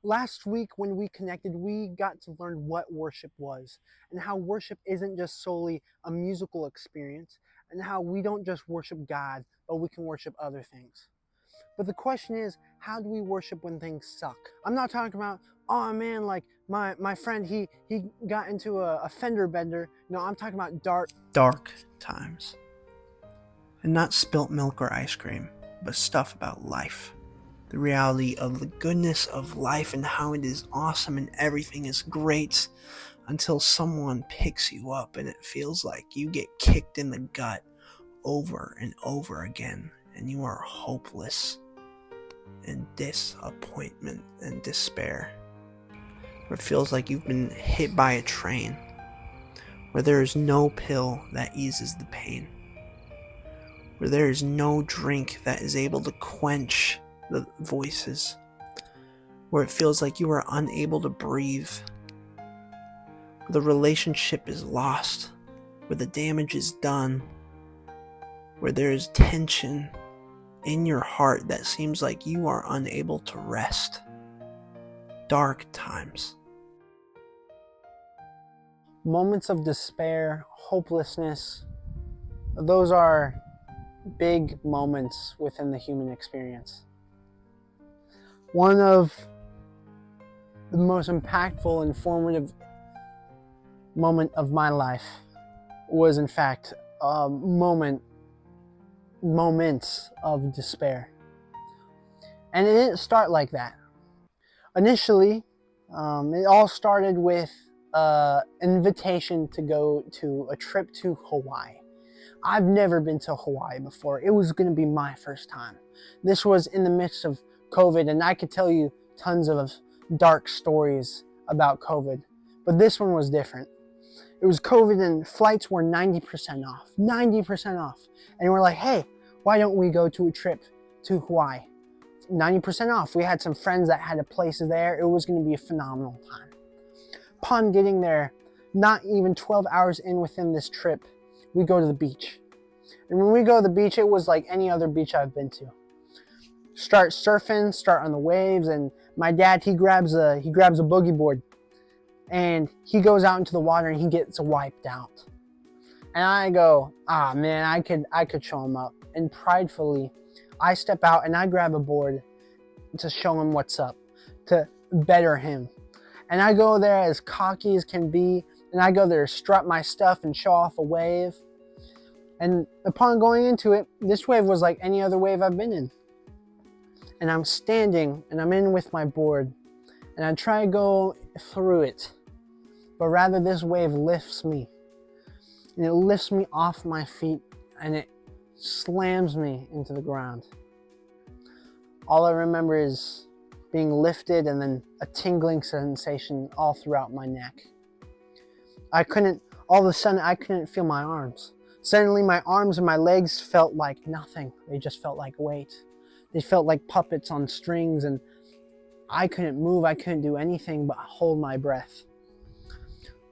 Last week when we connected, we got to learn what worship was and how worship isn't just solely a musical experience and how we don't just worship God, but we can worship other things. But the question is, how do we worship when things suck? I'm not talking about, oh man, like my friend, he got into a fender bender. No, I'm talking about dark times. And not spilt milk or ice cream, but stuff about life. The reality of the goodness of life and how it is awesome and everything is great until someone picks you up and it feels like you get kicked in the gut over and over again and you are hopeless and disappointment and despair. Where it feels like you've been hit by a train, where there is no pill that eases the pain, where there is no drink that is able to quench the voices, where it feels like you are unable to breathe, where the relationship is lost, where the damage is done, where there is tension in your heart that seems like you are unable to rest. Dark times. Moments of despair, hopelessness, those are big moments within the human experience. One of the most impactful and formative moment of my life was in fact moments of despair. And it didn't start like that. Initially, it all started with an invitation to go to a trip to Hawaii. I've never been to Hawaii before. It was going to be my first time. This was in the midst of COVID, and I could tell you tons of dark stories about COVID, but this one was different. It was COVID and flights were 90% off. 90% off. And we're like, hey, why don't we go to a trip to Hawaii? 90% off. We had some friends that had a place there. It was going to be a phenomenal time. Upon getting there, not even 12 hours in within this trip, we go to the beach. And when we go to the beach, it was like any other beach I've been to. Start surfing, start on the waves, and my dad, he grabs a boogie board and he goes out into the water and he gets wiped out. And I go, man, I could show him up. And pridefully, I step out and I grab a board to show him what's up, to better him. And I go there as cocky as can be, and I go there to strut my stuff and show off a wave. And upon going into it, this wave was like any other wave I've been in. And I'm standing and I'm in with my board and I try to go through it. But rather this wave lifts me. And it lifts me off my feet and it slams me into the ground. All I remember is being lifted and then a tingling sensation all throughout my neck. All of a sudden I couldn't feel my arms. Suddenly my arms and my legs felt like nothing. They just felt like weight. They felt like puppets on strings and I couldn't move. I couldn't do anything but hold my breath.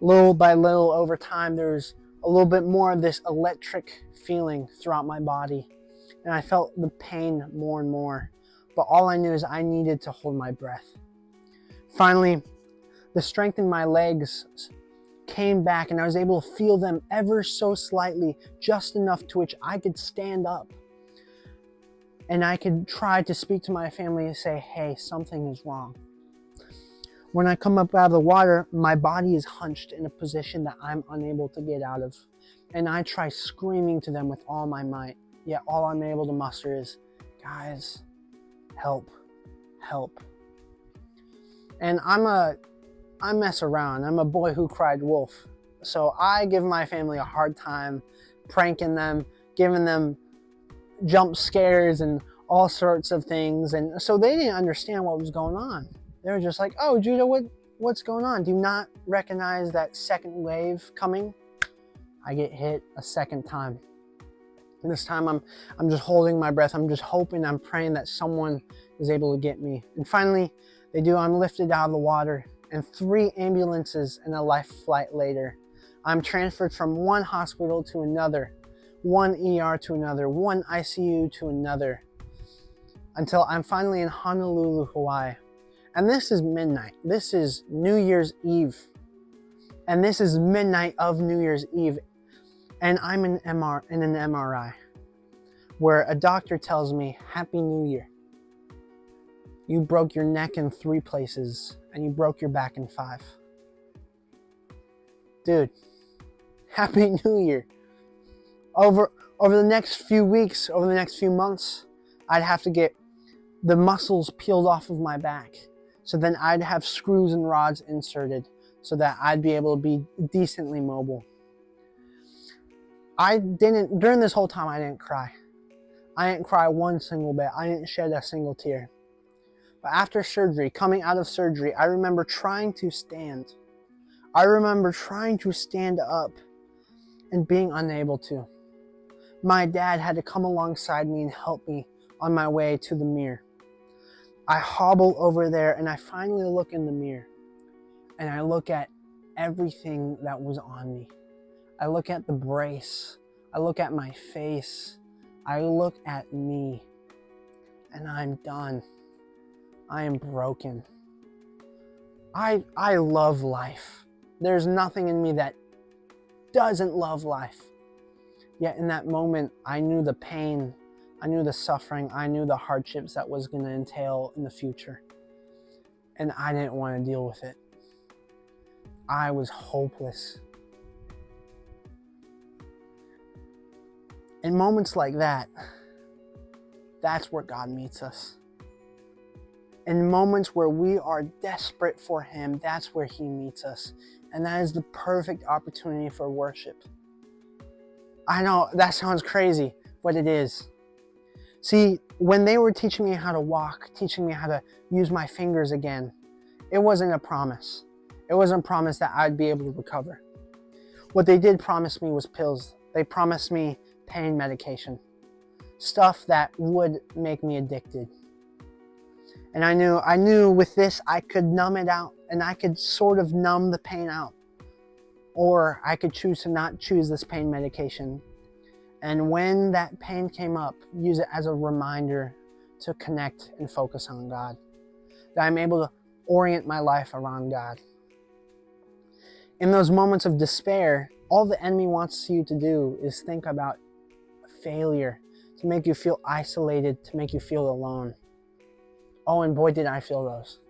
Little by little over time, there was a little bit more of this electric feeling throughout my body. And I felt the pain more and more. But all I knew is I needed to hold my breath. Finally, the strength in my legs came back and I was able to feel them ever so slightly, just enough to which I could stand up. And I could try to speak to my family and say, hey, something is wrong. When I come up out of the water, my body is hunched in a position that I'm unable to get out of. And I try screaming to them with all my might, yet all I'm able to muster is, guys, help, help. And I mess around. I'm a boy who cried wolf. So I give my family a hard time, pranking them, giving them jump scares and all sorts of things. And so they didn't understand what was going on. They were just like, oh, Judah, what's going on? Do you not recognize that second wave coming? I get hit a second time. And this time I'm just holding my breath. I'm just hoping, I'm praying that someone is able to get me. And finally, they do. I'm lifted out of the water. And 3 ambulances and a life flight later, I'm transferred from one hospital to another, one ER to another, one ICU to another, until I'm finally in Honolulu, Hawaii. And this is midnight. This is New Year's Eve. And this is midnight of New Year's Eve. And I'm in an MRI where a doctor tells me, Happy New Year. You broke your neck in 3 places and you broke your back in 5. Dude, Happy New Year. Over the next few weeks, over the next few months, I'd have to get the muscles peeled off of my back. So then I'd have screws and rods inserted so that I'd be able to be decently mobile. During this whole time, I didn't cry. I didn't cry one single bit. I didn't shed a single tear. But after surgery, coming out of surgery, I remember trying to stand. I remember trying to stand up and being unable to. My dad had to come alongside me and help me on my way to the mirror. I hobble over there and I finally look in the mirror and I look at everything that was on me. I look at the brace. I look at my face. I look at me and I'm done. I am broken. I love life. There's nothing in me that doesn't love life. Yet in that moment, I knew the pain, I knew the suffering, I knew the hardships that was going to entail in the future. And I didn't want to deal with it. I was hopeless. In moments like that, that's where God meets us. In moments where we are desperate for Him, that's where He meets us. And that is the perfect opportunity for worship. I know that sounds crazy, but it is. See, when they were teaching me how to walk, teaching me how to use my fingers again, it wasn't a promise. It wasn't a promise that I'd be able to recover. What they did promise me was pills. They promised me pain medication. Stuff that would make me addicted. And I knew with this I could numb it out and I could sort of numb the pain out. Or I could choose to not choose this pain medication. And when that pain came up, use it as a reminder to connect and focus on God. That I'm able to orient my life around God. In those moments of despair, all the enemy wants you to do is think about failure, to make you feel isolated, to make you feel alone. Oh, and boy, did I feel those.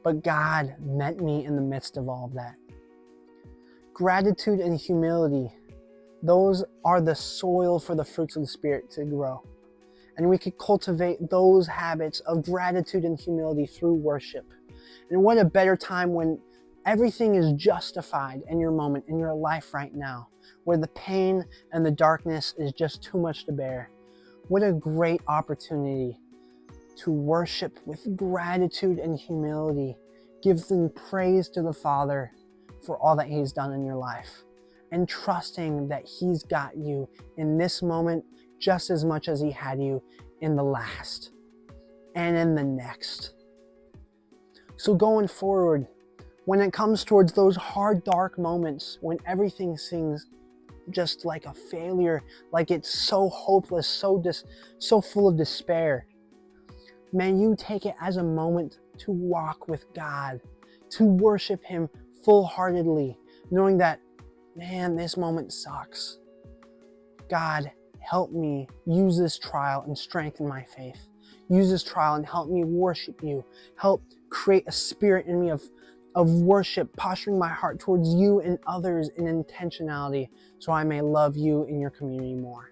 But God met me in the midst of all of that. Gratitude and humility, those are the soil for the fruits of the Spirit to grow. And we could cultivate those habits of gratitude and humility through worship. And what a better time when everything is justified in your moment, in your life right now, where the pain and the darkness is just too much to bear. What a great opportunity to worship with gratitude and humility. Give them praise to the Father for all that He's done in your life. And trusting that He's got you in this moment just as much as He had you in the last and in the next. So going forward, when it comes towards those hard, dark moments, when everything seems just like a failure, like it's so hopeless, so full of despair, may you take it as a moment to walk with God, to worship Him full-heartedly, knowing that, man, this moment sucks. God, help me use this trial and strengthen my faith. Use this trial and help me worship You. Help create a spirit in me of worship, posturing my heart towards You and others in intentionality, so I may love You and Your community more.